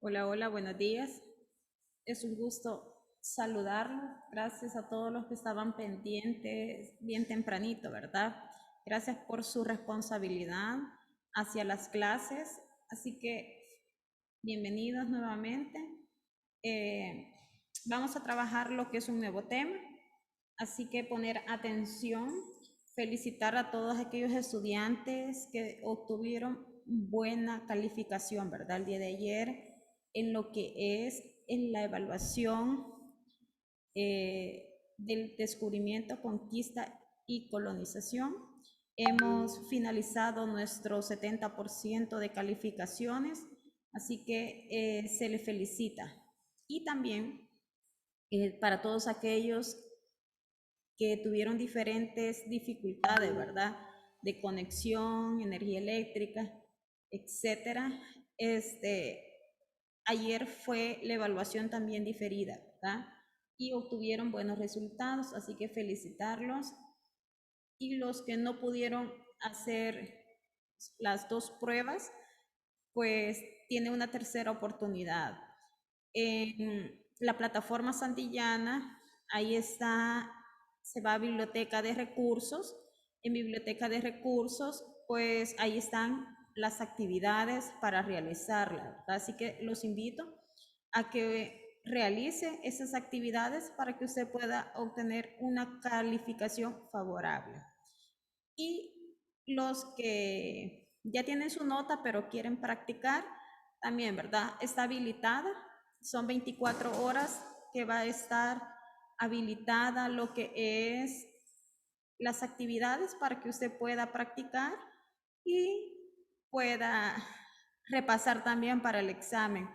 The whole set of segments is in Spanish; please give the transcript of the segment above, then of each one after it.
Hola, hola, buenos días. Es un gusto saludarlo. Gracias a todos los que estaban pendientes bien tempranito, ¿verdad? Gracias por su responsabilidad hacia las clases. Así que bienvenidos nuevamente. Eh, Vamos a trabajar lo que es un nuevo tema. Así que poner atención, felicitar a todos aquellos estudiantes que obtuvieron buena calificación, ¿verdad? El día de ayer en lo que es en la evaluación del descubrimiento, conquista y colonización. Hemos finalizado nuestro 70% de calificaciones, así que se le felicita. Y también para todos aquellos que tuvieron diferentes dificultades, ¿verdad? De conexión, energía eléctrica, etcétera. Ayer fue la evaluación también diferida, ¿verdad? Y obtuvieron buenos resultados, así que felicitarlos. Y los que no pudieron hacer las dos pruebas, pues tiene una tercera oportunidad. En la plataforma Santillana, ahí está, se va a biblioteca de recursos. En biblioteca de recursos, pues ahí están las actividades para realizarlas, ¿verdad? Así que los invito a que realice esas actividades para que usted pueda obtener una calificación favorable. Y los que ya tienen su nota pero quieren practicar, también, ¿verdad? Está habilitada. Son 24 horas que va a estar habilitada lo que es las actividades para que usted pueda practicar y pueda repasar también para el examen.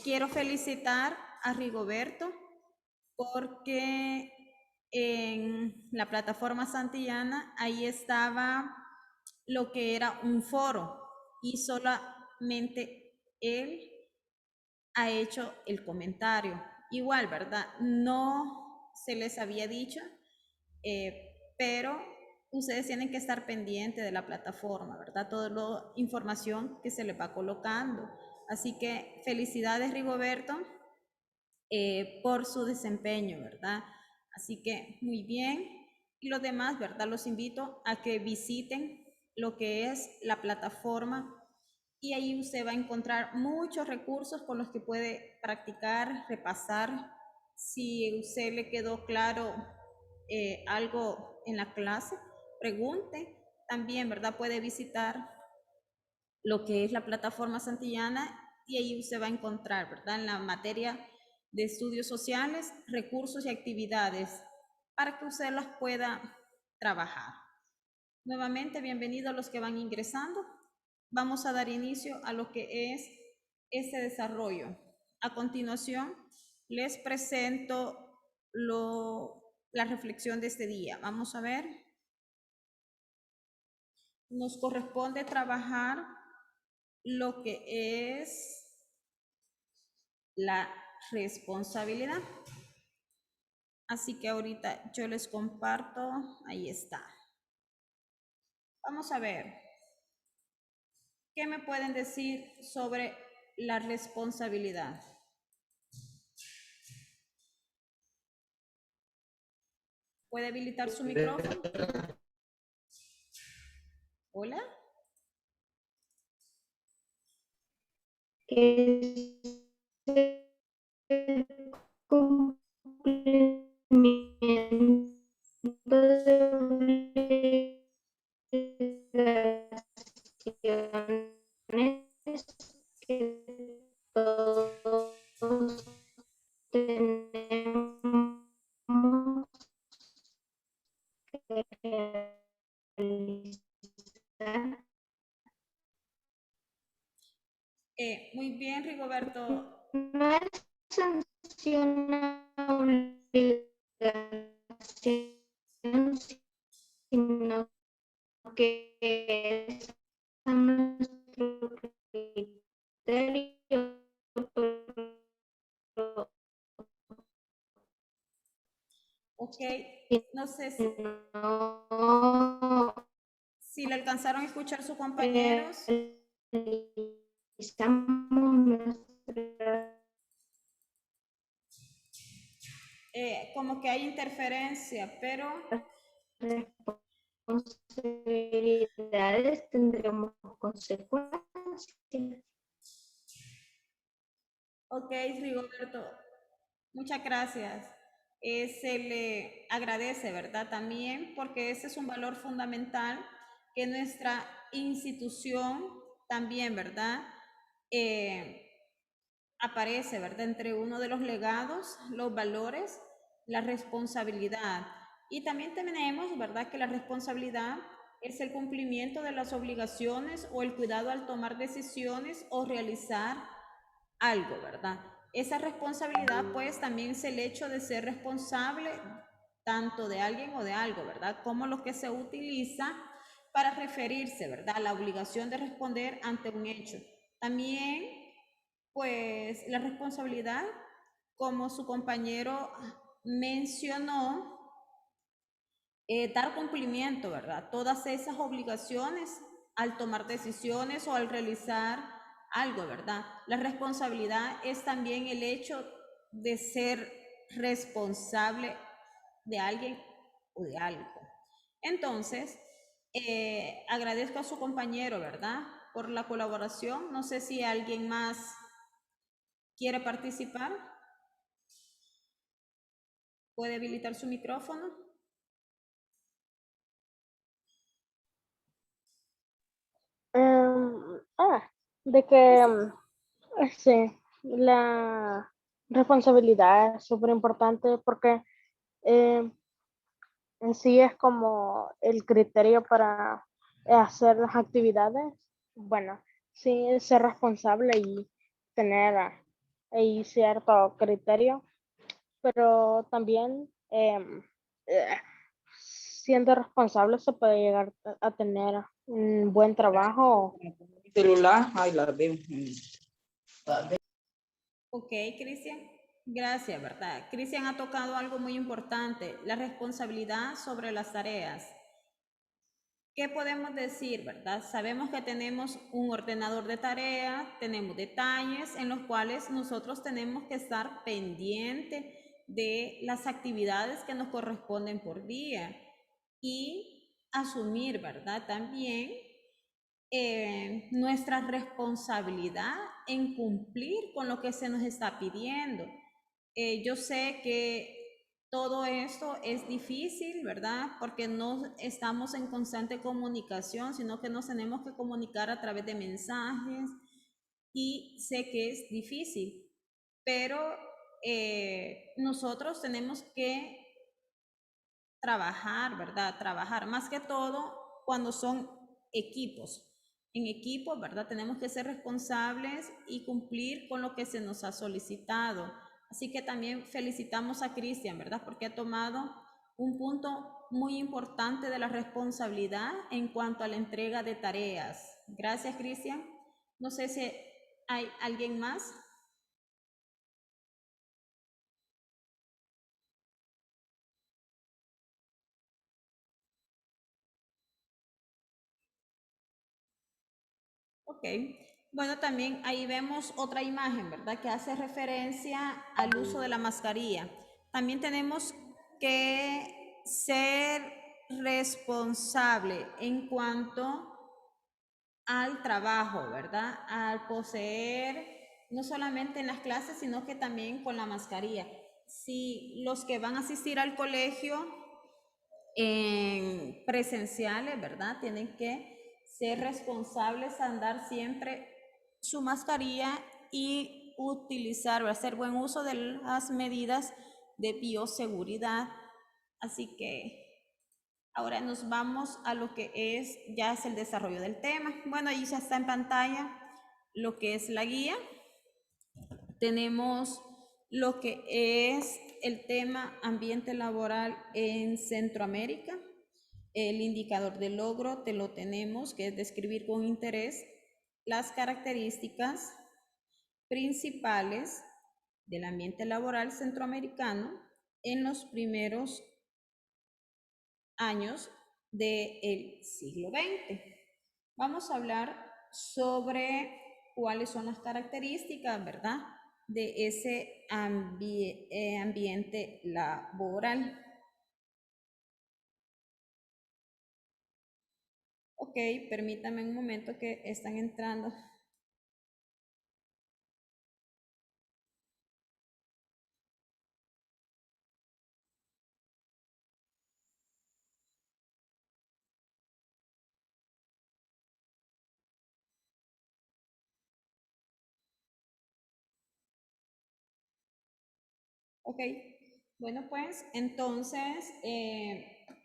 Quiero felicitar a Rigoberto porque en la plataforma Santillana ahí estaba lo que era un foro y solamente él ha hecho el comentario. Igual, ¿verdad? No se les había dicho, pero ustedes tienen que estar pendientes de la plataforma, ¿verdad? Toda la información que se les va colocando. Así que felicidades, Rigoberto, por su desempeño, ¿verdad? Así que muy bien. Y los demás, ¿verdad? Los invito a que visiten lo que es la plataforma y ahí usted va a encontrar muchos recursos con los que puede practicar, repasar. Si usted le quedó claro algo en la clase, pregunte. También, ¿verdad? Puede visitar lo que es la plataforma Santillana y ahí usted va a encontrar, ¿verdad? En la materia de estudios sociales, recursos y actividades para que usted las pueda trabajar. Nuevamente, bienvenidos a los que van ingresando. Vamos a dar inicio a lo que es este desarrollo. A continuación, les presento la reflexión de este día. Vamos a ver. Nos corresponde trabajar lo que es la responsabilidad. Así que ahorita yo les comparto, ahí está. Vamos a ver, ¿qué me pueden decir sobre la responsabilidad? ¿Puede habilitar su micrófono? Hola. Es el cumplimiento de obligaciones que todos tenemos que realizar. Muy bien, Rigoberto. No es sanción obligación, sino que es a nuestro criterio, pero Ok, si no sé no si le alcanzaron a escuchar sus compañeros. realizamos Como que hay interferencia, pero responsabilidades tendremos consecuencias. ok, Rigoberto, muchas gracias. Se le agradece, ¿verdad? También porque ese es un valor fundamental que nuestra institución también, ¿verdad? Eh, aparece, ¿verdad? Entre uno de los legados, los valores, la responsabilidad. Y también tenemos, ¿verdad? Que la responsabilidad es el cumplimiento de las obligaciones o el cuidado al tomar decisiones o realizar algo, ¿verdad? Esa responsabilidad, pues, también es el hecho de ser responsable tanto de alguien o de algo, ¿verdad? Como lo que se utiliza para referirse, ¿verdad? A la obligación de responder ante un hecho. También, pues, la responsabilidad, como su compañero mencionó, dar cumplimiento, ¿verdad? Todas esas obligaciones al tomar decisiones o al realizar algo, ¿verdad? La responsabilidad es también el hecho de ser responsable de alguien o de algo. Entonces, agradezco a su compañero, ¿verdad? Por la colaboración. No sé si alguien más quiere participar. ¿Puede habilitar su micrófono? De que sí, la responsabilidad es súper importante porque eh, en sí es como el criterio para hacer las actividades. Bueno, sí, es ser responsable y tener ahí cierto criterio, pero también eh, siendo responsable se puede llegar a tener un buen trabajo. Celular, ay, la veo. Ok, Cristian. Gracias, ¿verdad? Cristian ha tocado algo muy importante, la responsabilidad sobre las tareas. ¿Qué podemos decir, verdad? Sabemos que tenemos un ordenador de tareas, tenemos detalles en los cuales nosotros tenemos que estar pendiente de las actividades que nos corresponden por día y asumir, ¿verdad? También nuestra responsabilidad en cumplir con lo que se nos está pidiendo. Yo sé que todo esto es difícil, ¿verdad? Porque no estamos en constante comunicación, sino que nos tenemos que comunicar a través de mensajes y sé que es difícil, pero nosotros tenemos que trabajar, ¿verdad? Trabajar más que todo cuando son equipos. En equipo, ¿verdad? Tenemos que ser responsables y cumplir con lo que se nos ha solicitado. Así que también felicitamos a Cristian, ¿verdad? Porque ha tomado un punto muy importante de la responsabilidad en cuanto a la entrega de tareas. Gracias, Cristian. No sé si hay alguien más. Ok. Bueno, también ahí vemos otra imagen, ¿verdad? Que hace referencia al uso de la mascarilla. También tenemos que ser responsable en cuanto al trabajo, ¿verdad? Al poseer, no solamente en las clases, sino que también con la mascarilla. Si los que van a asistir al colegio en presenciales, ¿verdad? Tienen que ser responsables, andar siempre su mascarilla y utilizar o hacer buen uso de las medidas de bioseguridad. Así que ahora nos vamos a lo que ya es el desarrollo del tema. Bueno, ahí ya está en pantalla lo que es la guía. Tenemos lo que es el tema ambiente laboral en Centroamérica. El indicador de logro te lo tenemos, que es describir con interés las características principales del ambiente laboral centroamericano en los primeros años del siglo XX. Vamos a hablar sobre cuáles son las características, ¿verdad? De ese ambiente laboral. Ok, permítame un momento que están entrando. Ok, bueno pues entonces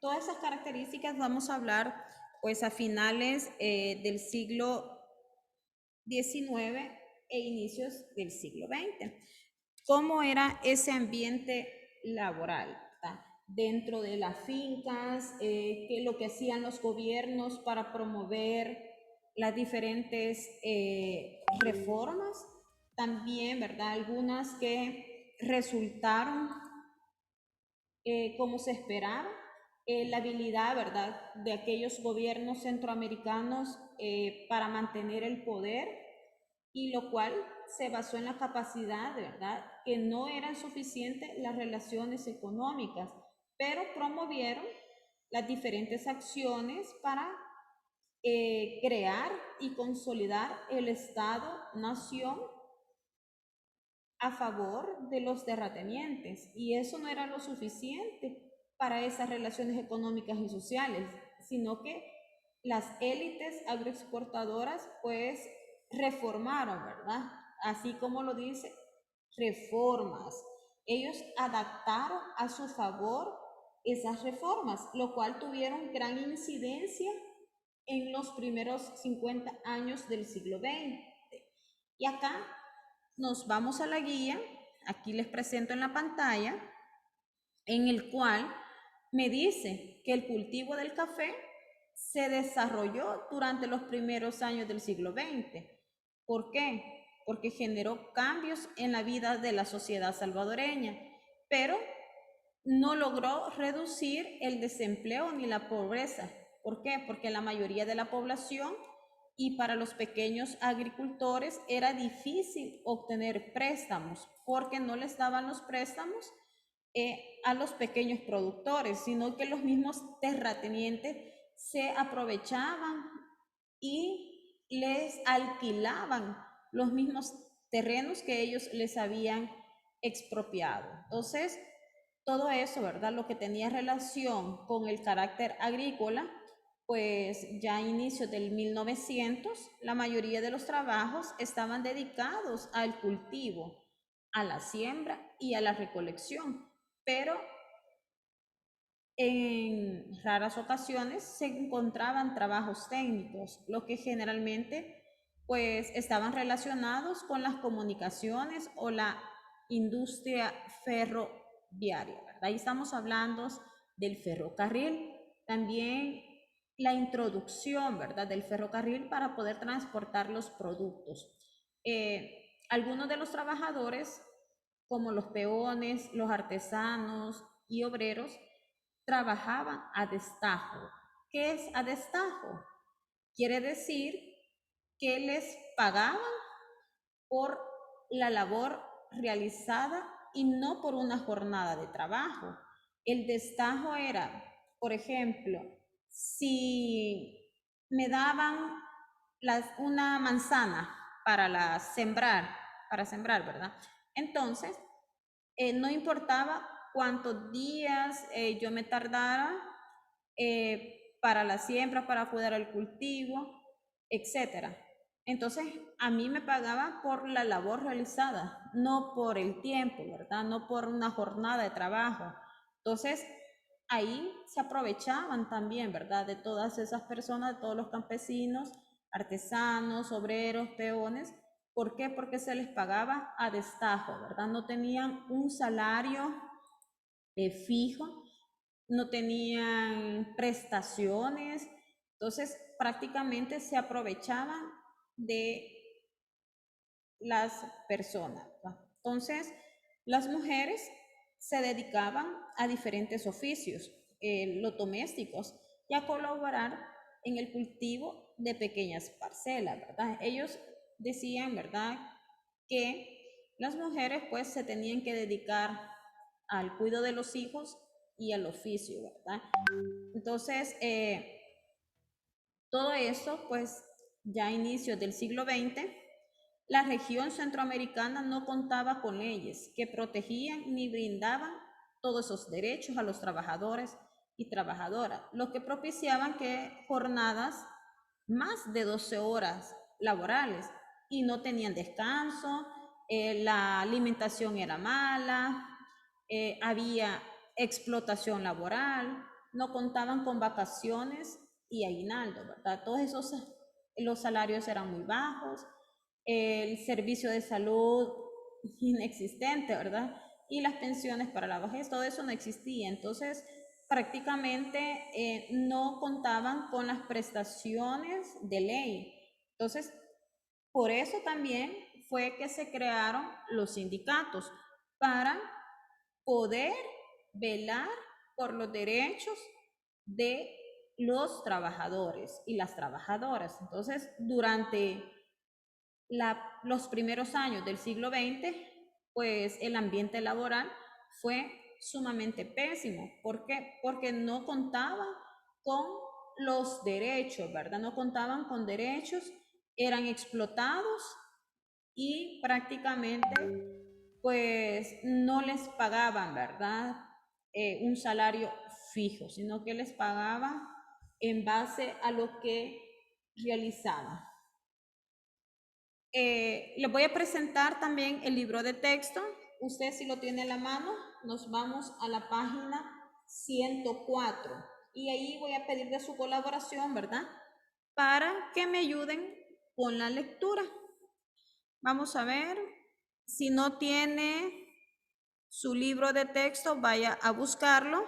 todas esas características vamos a hablar pues a finales del siglo XIX e inicios del siglo XX. ¿Cómo era ese ambiente laboral? ¿Verdad? Dentro de las fincas, qué es lo que hacían los gobiernos para promover las diferentes reformas, también, ¿verdad? Algunas que resultaron como se esperaba, la habilidad, ¿verdad?, de aquellos gobiernos centroamericanos para mantener el poder, y lo cual se basó en la capacidad, ¿verdad?, que no eran suficientes las relaciones económicas, pero promovieron las diferentes acciones para crear y consolidar el Estado-nación a favor de los terratenientes, y eso no era lo suficiente para esas relaciones económicas y sociales, sino que las élites agroexportadoras pues reformaron, ¿verdad? Así como lo dice, reformas. Ellos adaptaron a su favor esas reformas, lo cual tuvieron gran incidencia en los primeros 50 años del siglo XX. Y acá nos vamos a la guía, aquí les presento en la pantalla, en el cual me dice que el cultivo del café se desarrolló durante los primeros años del siglo XX. ¿Por qué? Porque generó cambios en la vida de la sociedad salvadoreña, pero no logró reducir el desempleo ni la pobreza. ¿Por qué? Porque la mayoría de la población y para los pequeños agricultores era difícil obtener préstamos porque no les daban los préstamos a los pequeños productores, sino que los mismos terratenientes se aprovechaban y les alquilaban los mismos terrenos que ellos les habían expropiado. Entonces, todo eso, ¿verdad? Lo que tenía relación con el carácter agrícola, pues ya a inicios del 1900, la mayoría de los trabajos estaban dedicados al cultivo, a la siembra y a la recolección, pero en raras ocasiones se encontraban trabajos técnicos, lo que generalmente pues estaban relacionados con las comunicaciones o la industria ferroviaria, ¿verdad? Ahí estamos hablando del ferrocarril, también la introducción, ¿verdad?, del ferrocarril para poder transportar los productos. Algunos de los trabajadores, como los peones, los artesanos y obreros, trabajaban a destajo. ¿Qué es a destajo? Quiere decir que les pagaban por la labor realizada y no por una jornada de trabajo. El destajo era, por ejemplo, si me daban una manzana para sembrar, ¿verdad? Entonces, no importaba cuántos días yo me tardara para la siembra, para cuidar el cultivo, etcétera. Entonces, a mí me pagaba por la labor realizada, no por el tiempo, ¿verdad? No por una jornada de trabajo. Entonces, ahí se aprovechaban también, ¿verdad? De todas esas personas, de todos los campesinos, artesanos, obreros, peones. ¿Por qué? Porque se les pagaba a destajo, ¿verdad? No tenían un salario fijo, no tenían prestaciones, entonces prácticamente se aprovechaban de las personas, ¿verdad? Entonces, las mujeres se dedicaban a diferentes oficios, los domésticos, y a colaborar en el cultivo de pequeñas parcelas, ¿verdad? Ellos decían, ¿verdad?, que las mujeres pues se tenían que dedicar al cuidado de los hijos y al oficio, ¿verdad? Entonces, todo eso, pues ya a inicios del siglo XX, la región centroamericana no contaba con leyes que protegían ni brindaban todos esos derechos a los trabajadores y trabajadoras, lo que propiciaban que jornadas más de 12 horas laborales y no tenían descanso, la alimentación era mala, había explotación laboral, no contaban con vacaciones y aguinaldo, ¿verdad? Todos esos, los salarios eran muy bajos, el servicio de salud inexistente, ¿verdad? Y las pensiones para la vejez, todo eso no existía. Entonces, prácticamente no contaban con las prestaciones de ley. Entonces, por eso también fue que se crearon los sindicatos para poder velar por los derechos de los trabajadores y las trabajadoras. Entonces, durante los primeros años del siglo XX, pues el ambiente laboral fue sumamente pésimo. ¿Por qué? Porque no contaban con los derechos, ¿verdad? No contaban con derechos, eran explotados y prácticamente pues no les pagaban, ¿verdad? Un salario fijo, sino que les pagaban en base a lo que realizaban. Les voy a presentar también el libro de texto. Usted si lo tiene en la mano, nos vamos a la página 104 y ahí voy a pedir de su colaboración, ¿verdad? Para que me ayuden con la lectura. Vamos a ver, si no tiene su libro de texto, vaya a buscarlo.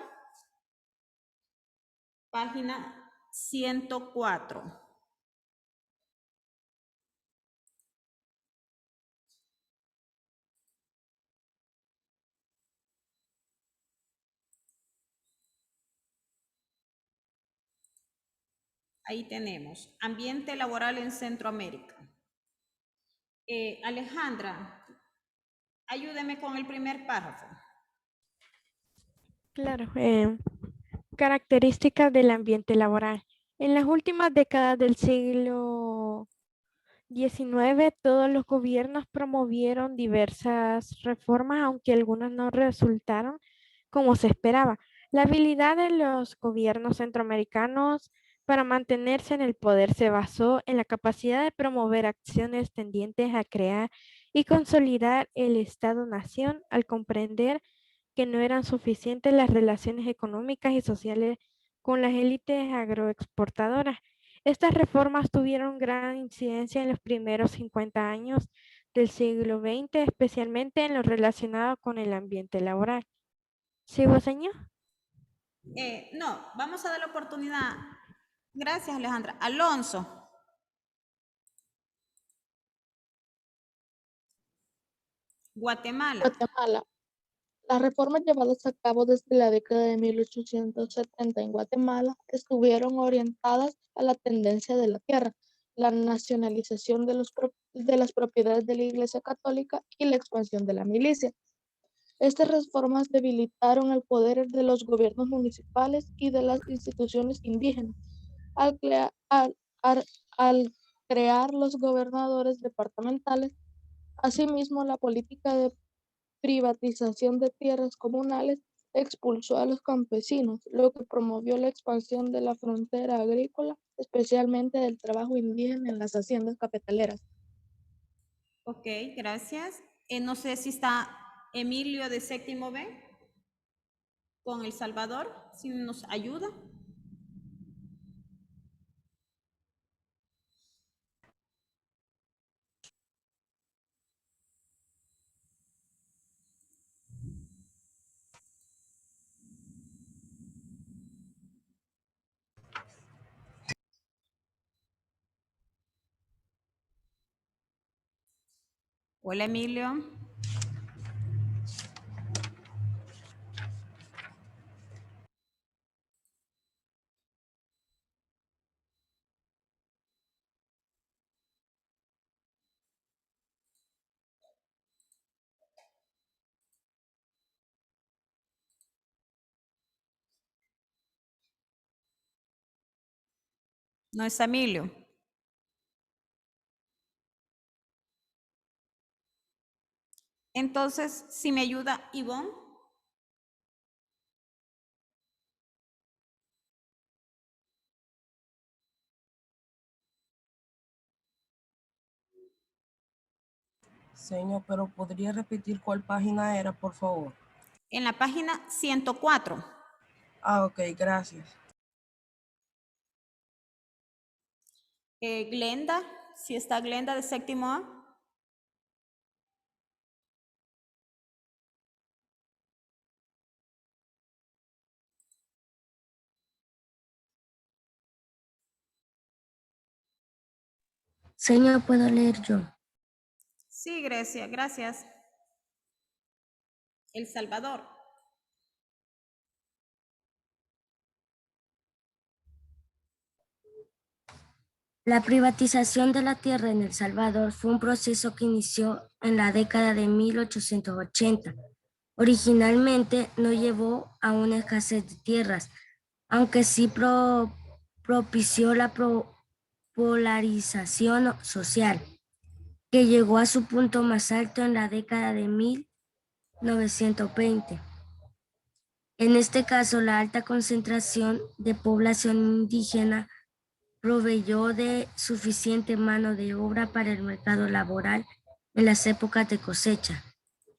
Página 104. Ahí tenemos, ambiente laboral en Centroamérica. Alejandra, ayúdeme con el primer párrafo. Claro, características del ambiente laboral. En las últimas décadas del siglo XIX, todos los gobiernos promovieron diversas reformas, aunque algunas no resultaron como se esperaba. La habilidad de los gobiernos centroamericanos para mantenerse en el poder se basó en la capacidad de promover acciones tendientes a crear y consolidar el Estado-nación al comprender que no eran suficientes las relaciones económicas y sociales con las élites agroexportadoras. Estas reformas tuvieron gran incidencia en los primeros 50 años del siglo XX, especialmente en lo relacionado con el ambiente laboral. ¿Sigo, señor? No, vamos a dar la oportunidad. Gracias, Alejandra. Alonso. Guatemala. Guatemala. Las reformas llevadas a cabo desde la década de 1870 en Guatemala estuvieron orientadas a la tendencia de la tierra, la nacionalización de las propiedades de la Iglesia Católica y la expansión de la milicia. Estas reformas debilitaron el poder de los gobiernos municipales y de las instituciones indígenas al, al crear los gobernadores departamentales. Asimismo, la política de privatización de tierras comunales expulsó a los campesinos, lo que promovió la expansión de la frontera agrícola, especialmente del trabajo indígena en las haciendas cafetaleras. Ok, gracias. No sé si está Emilio de séptimo B con El Salvador, si nos ayuda. Hola, Emilio. No es Emilio. Entonces, si me ayuda Ivonne. Señor, pero ¿podría repetir cuál página era, por favor? En la página 104. Ah, ok, gracias. Glenda, si está Glenda de séptimo A. Señor, ¿puedo leer yo? Sí, Grecia, gracias. El Salvador. La privatización de la tierra en El Salvador fue un proceso que inició en la década de 1880. Originalmente no llevó a una escasez de tierras, aunque sí propició la polarización social, que llegó a su punto más alto en la década de 1920. En este caso, la alta concentración de población indígena proveyó de suficiente mano de obra para el mercado laboral en las épocas de cosecha,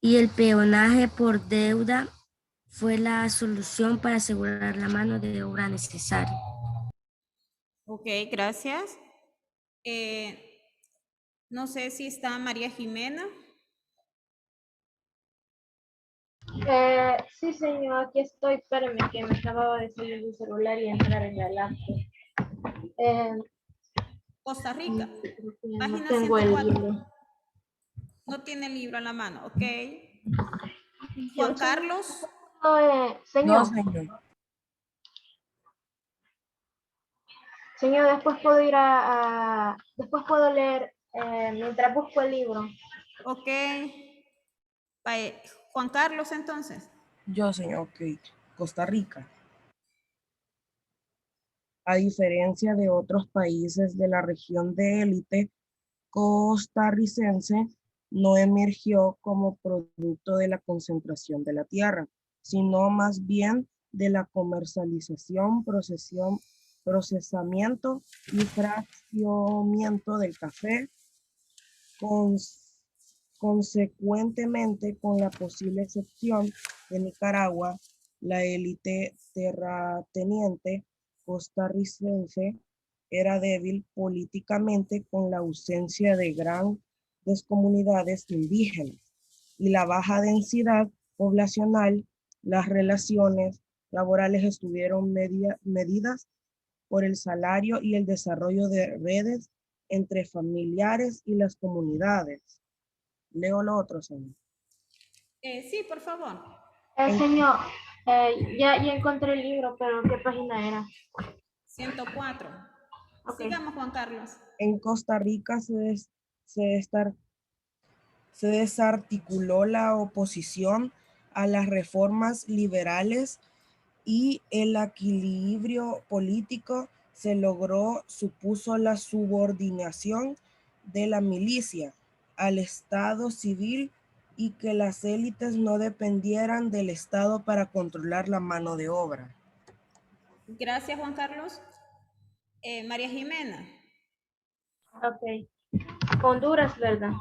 y el peonaje por deuda fue la solución para asegurar la mano de obra necesaria. Ok, gracias. No sé si está María Jimena. Sí, señor, aquí estoy. Espérame, que me acababa de salir el celular y entrar en la laptop. Costa Rica. Creo que no Página tengo el 104. libro. No tiene el libro en la mano, ok. Yo, Juan Carlos. No, señor, señor. señor, después puedo ir después puedo leer mientras busco el libro. Ok. Juan Carlos, entonces. Yo, señor, ok. Costa Rica. A diferencia de otros países de la región de élite costarricense, no emergió como producto de la concentración de la tierra, sino más bien de la comercialización, procesamiento y fraccionamiento del café, consecuentemente, con la posible excepción de Nicaragua, la élite terrateniente costarricense era débil políticamente con la ausencia de grandes comunidades indígenas y la baja densidad poblacional. Las relaciones laborales estuvieron medidas por el salario y el desarrollo de redes entre familiares y las comunidades. Leo lo otro, señor. Sí, por favor. Señor, ya encontré el libro, pero ¿qué página era? 104. Ok. Sigamos, Juan Carlos. En Costa Rica se desarticuló la oposición a las reformas liberales y el equilibrio político se logró, supuso la subordinación de la milicia al Estado civil y que las élites no dependieran del Estado para controlar la mano de obra. Gracias, Juan Carlos. María Jimena. Ok. Honduras, ¿verdad?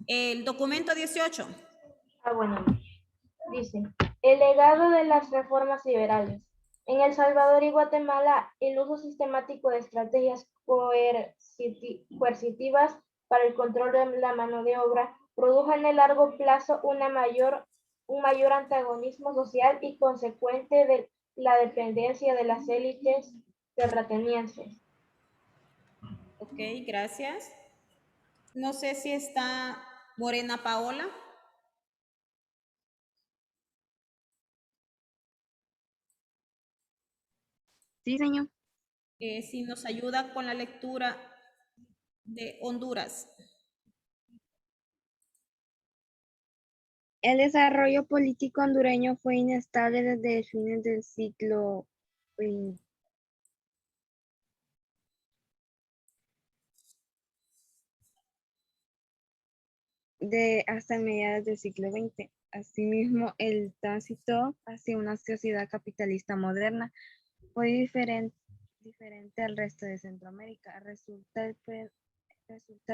El documento 18. Bueno. Dice, el legado de las reformas liberales. En El Salvador y Guatemala, el uso sistemático de estrategias coercitivas para el control de la mano de obra produjo en el largo plazo un mayor antagonismo social y consecuente de la dependencia de las élites terratenienses. Ok, gracias. No sé si está Morena Paola. Sí, señor. Si nos ayuda con la lectura de Honduras. El desarrollo político hondureño fue inestable desde fines del siglo XX. hasta mediados del siglo XX. Asimismo, el tránsito hacia una sociedad capitalista moderna fue diferente al resto de Centroamérica. Resulta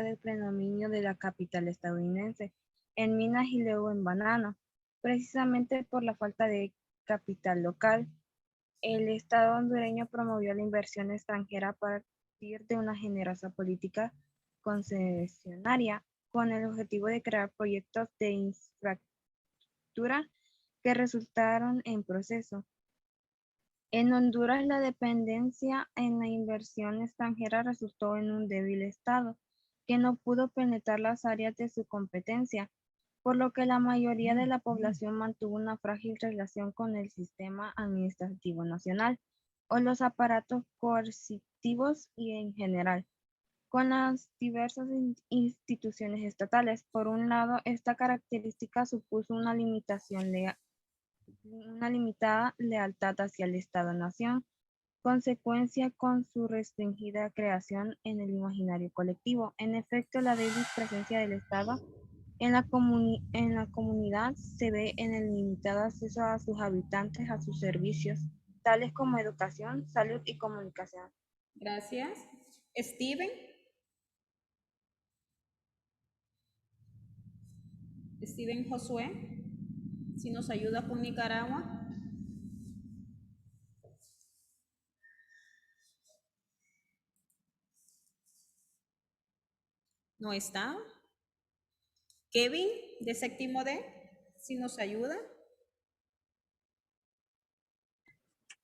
del predominio de la capital estadounidense en minas y luego en banano, precisamente por la falta de capital local. El Estado hondureño promovió la inversión extranjera a partir de una generosa política concesionaria con el objetivo de crear proyectos de infraestructura que resultaron en proceso. En Honduras, la dependencia en la inversión extranjera resultó en un débil Estado que no pudo penetrar las áreas de su competencia, por lo que la mayoría de la población mantuvo una frágil relación con el sistema administrativo nacional o los aparatos coercitivos y en general con las diversas instituciones estatales. Por un lado, esta característica supuso una limitada lealtad hacia el Estado-nación, consecuencia con su restringida creación en el imaginario colectivo. En efecto, la débil presencia del Estado en la comunidad se ve en el limitado acceso a sus habitantes a sus servicios, tales como educación, salud y comunicación. Gracias. Steven. Steven Josué, si nos ayuda con Nicaragua. No está. Kevin, de séptimo D, si nos ayuda.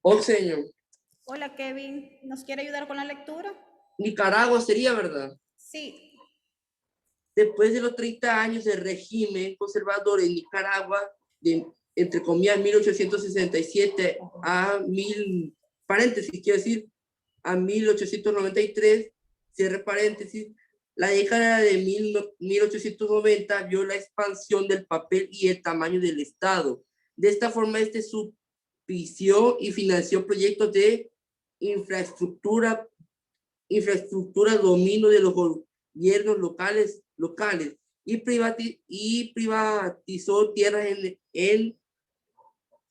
Oh, señor. Hola, Kevin, ¿nos quiere ayudar con la lectura? Nicaragua sería, ¿verdad? Sí. Después de los 30 años del régimen conservador en Nicaragua, entre comillas 1867 a paréntesis, quiero decir, a 1893, cierre paréntesis, la década de 1890 vio la expansión del papel y el tamaño del Estado. De esta forma, subsidió y financió proyectos de infraestructura, dominio de los gobiernos locales y privatizó tierras en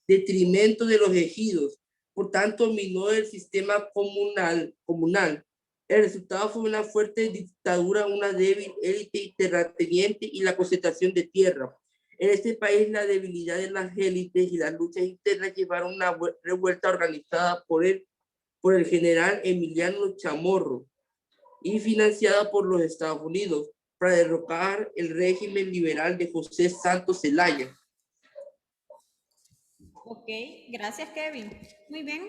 detrimento de los ejidos. Por tanto, minó el sistema comunal. El resultado fue una fuerte dictadura, una débil élite terrateniente y la concentración de tierra. En este país, la debilidad de las élites y las luchas internas llevaron a una revuelta organizada por el general Emiliano Chamorro y financiada por los Estados Unidos para derrocar el régimen liberal de José Santos Zelaya. Ok, gracias, Kevin. Muy bien,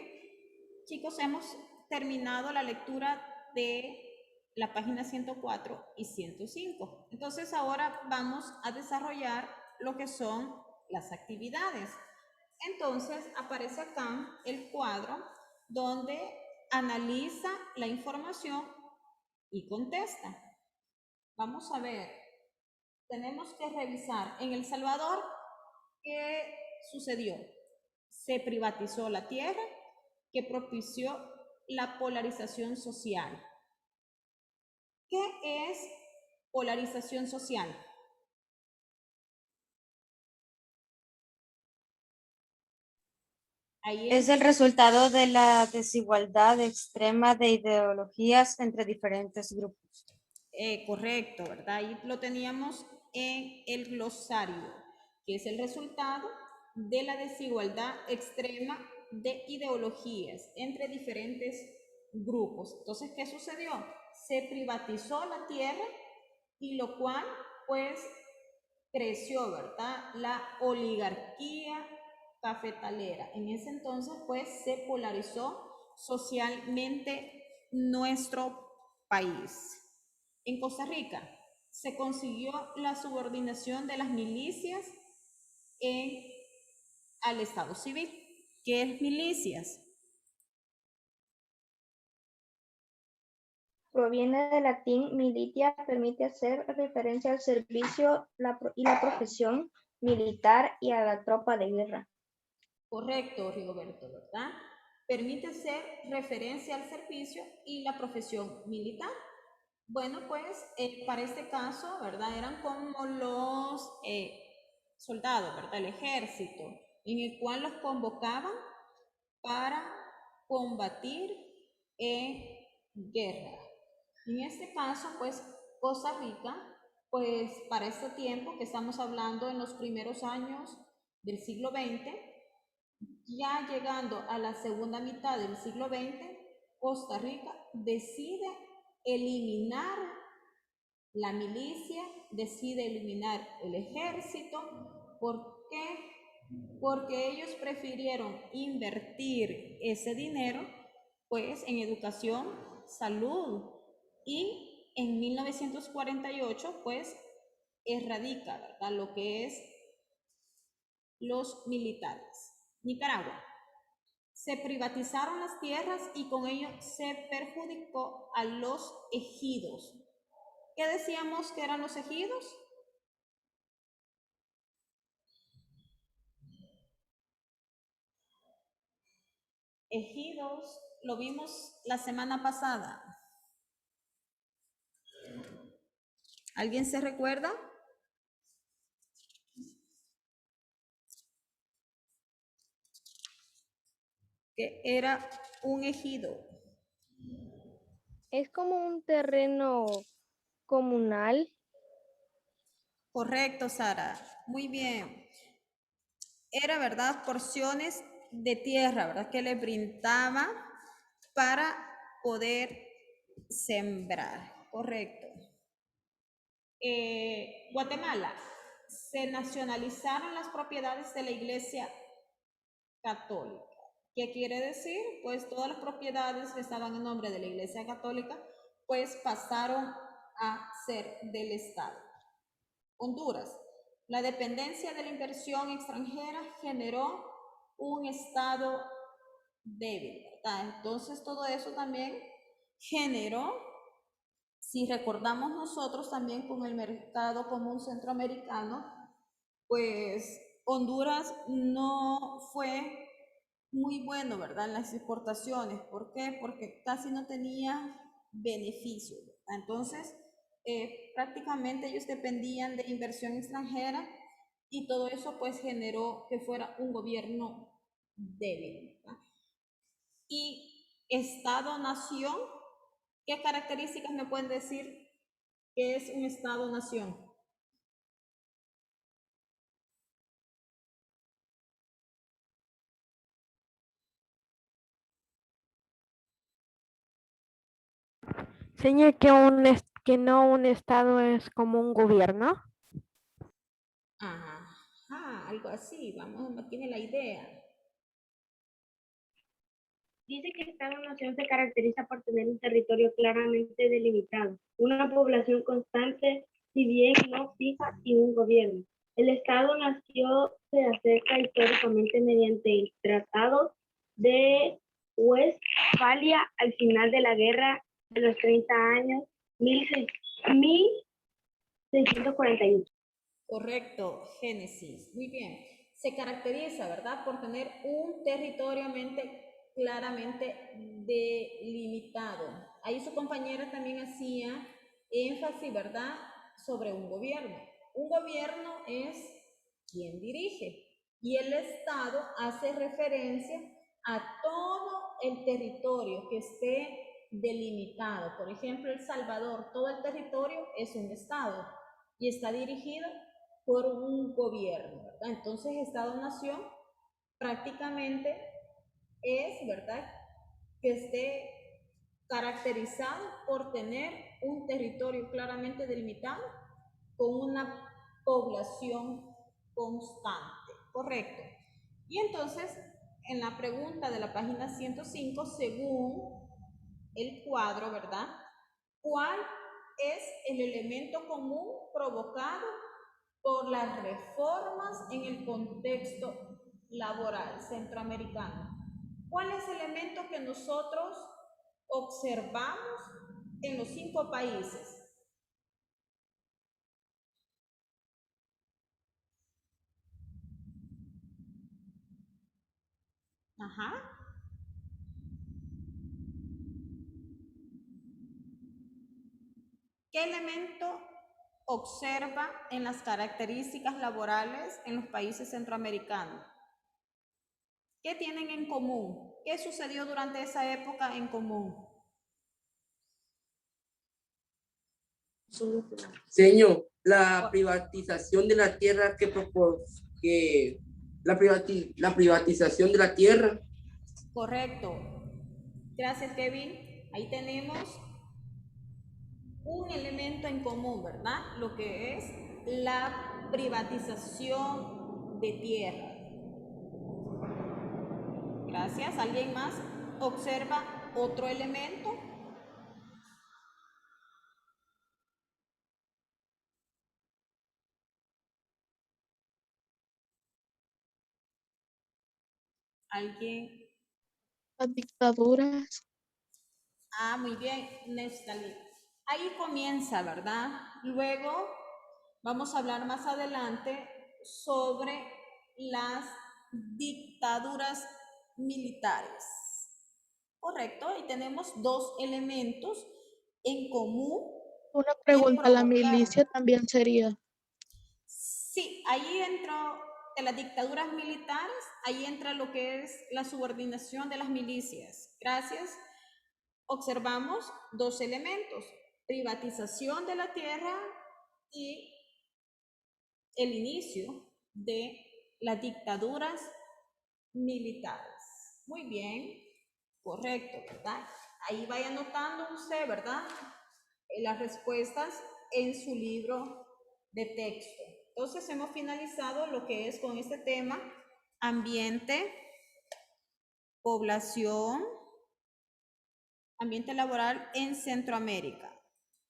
chicos, hemos terminado la lectura de la página 104 y 105. Entonces ahora vamos a desarrollar lo que son las actividades. Entonces aparece acá el cuadro donde analiza la información y contesta. Vamos a ver, tenemos que revisar en El Salvador qué sucedió. Se privatizó la tierra, que propició la polarización social. ¿Qué es polarización social? Es el resultado de la desigualdad extrema de ideologías entre diferentes grupos. Correcto, ¿verdad? Ahí lo teníamos en el glosario, que es el resultado de la desigualdad extrema de ideologías entre diferentes grupos. Entonces, ¿qué sucedió? Se privatizó la tierra y lo cual, pues, creció, ¿verdad? La oligarquía cafetalera. En ese entonces, pues, se polarizó socialmente nuestro país. En Costa Rica se consiguió la subordinación de las milicias al Estado civil. ¿Qué es milicias? Proviene del latín militia, permite hacer referencia al servicio y la profesión militar y a la tropa de guerra. Correcto, Rigoberto, ¿verdad? Permite hacer referencia al servicio y la profesión militar. Bueno, pues para este caso, ¿verdad? Eran como los soldados, ¿verdad? El ejército, en el cual los convocaban para combatir en guerra. En este caso, pues Costa Rica, pues para este tiempo que estamos hablando en los primeros años del siglo XX, ya llegando a la segunda mitad del siglo XX, Costa Rica decide eliminar la milicia, decide eliminar el ejército. ¿Por qué? Porque ellos prefirieron invertir ese dinero pues en educación, salud, y en 1948 pues erradica, ¿verdad?, lo que es los militares. Nicaragua. Se privatizaron las tierras y con ello se perjudicó a los ejidos. ¿Qué decíamos que eran los ejidos? Ejidos, lo vimos la semana pasada. ¿Alguien se recuerda? Que era un ejido. Es como un terreno comunal. Correcto, Sara. Muy bien. Era, ¿verdad?, porciones de tierra, ¿verdad?, que le brindaba para poder sembrar. Correcto. Guatemala. Se nacionalizaron las propiedades de la Iglesia Católica. ¿Qué quiere decir? Pues todas las propiedades que estaban en nombre de la Iglesia Católica, pues pasaron a ser del Estado. Honduras. La dependencia de la inversión extranjera generó un Estado débil, ¿verdad? Entonces todo eso también generó, si recordamos nosotros también con el mercado común centroamericano, pues Honduras no fue muy bueno, ¿verdad?, en las exportaciones. ¿Por qué? Porque casi no tenía beneficios, ¿verdad? Entonces, prácticamente ellos dependían de inversión extranjera y todo eso pues generó que fuera un gobierno débil, ¿verdad? Y Estado-nación, ¿qué características me pueden decir que es un Estado-nación? Señor, que no un estado es como un gobierno. Ajá, algo así, vamos, no tiene la idea. Dice que el Estado-nación se caracteriza por tener un territorio claramente delimitado, una población constante, si bien no fija, y un gobierno. El Estado-nación se acerca históricamente mediante el Tratado de Westfalia al final de la Guerra de los 30 años, 1648. Correcto, Génesis. Muy bien. Se caracteriza, ¿verdad?, por tener un territorio claramente delimitado. Ahí su compañera también hacía énfasis, ¿verdad?, sobre un gobierno. Un gobierno es quien dirige y el Estado hace referencia a todo el territorio que esté delimitado. Por ejemplo, El Salvador, todo el territorio es un Estado y está dirigido por un gobierno, ¿verdad? Entonces, Estado-nación prácticamente es, ¿verdad?, que esté caracterizado por tener un territorio claramente delimitado con una población constante, ¿correcto? Y entonces, en la pregunta de la página 105, según el cuadro, ¿verdad?, ¿cuál es el elemento común provocado por las reformas en el contexto laboral centroamericano? ¿Cuál es el elemento que nosotros observamos en los 5 países? Ajá. ¿Qué elemento observa en las características laborales en los países centroamericanos? ¿Qué tienen en común? ¿Qué sucedió durante esa época en común? Señor, la privatización de la tierra la privatización de la tierra. Correcto. Gracias, Kevin. Ahí tenemos un elemento en común, ¿verdad? Lo que es la privatización de tierra. Gracias. ¿Alguien más observa otro elemento? ¿Alguien? Las dictaduras. Ah, muy bien, Neftalí. Ahí comienza, ¿verdad? Luego vamos a hablar más adelante sobre las dictaduras militares. Correcto, y tenemos dos elementos en común. Una que pregunta, ¿la provocaron. milicia también sería? Sí, ahí entró de las dictaduras militares, ahí entra lo que es la subordinación de las milicias. Gracias. Observamos dos elementos, privatización de la tierra y el inicio de las dictaduras militares. Muy bien, correcto, ¿verdad? Ahí vaya anotando usted, ¿verdad? Las respuestas en su libro de texto. Entonces hemos finalizado lo que es con este tema, ambiente, población, ambiente laboral en Centroamérica.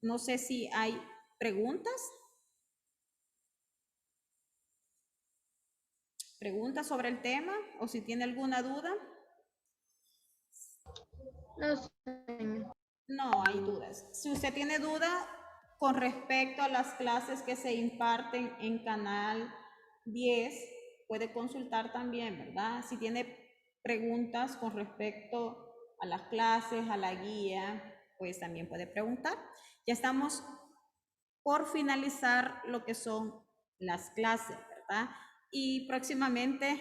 No sé si hay preguntas. ¿Preguntas sobre el tema o si tiene alguna duda? No, señor. No hay dudas. Si usted tiene duda con respecto a las clases que se imparten en Canal 10, puede consultar también, ¿verdad? Si tiene preguntas con respecto a las clases, a la guía, pues también puede preguntar. Ya estamos por finalizar lo que son las clases, ¿verdad? Y próximamente,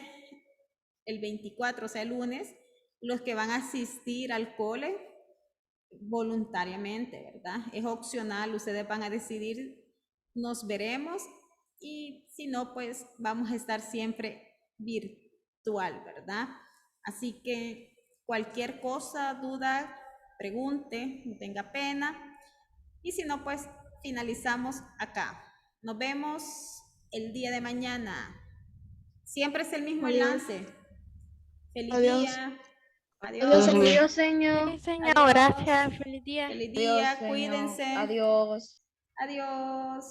el 24, o sea, el lunes, los que van a asistir al cole voluntariamente, ¿verdad? Es opcional, ustedes van a decidir, nos veremos y si no, pues vamos a estar siempre virtual, ¿verdad? Así que cualquier cosa, duda, pregunte, no tenga pena. Y si no, pues finalizamos acá. Nos vemos el día de mañana. Siempre es el mismo enlace. Feliz Adiós. día. Adiós, señor. Adiós, señor. Sí, señor, Adiós. gracias. Feliz día. Feliz Adiós, día. señor. Cuídense. Adiós. Adiós.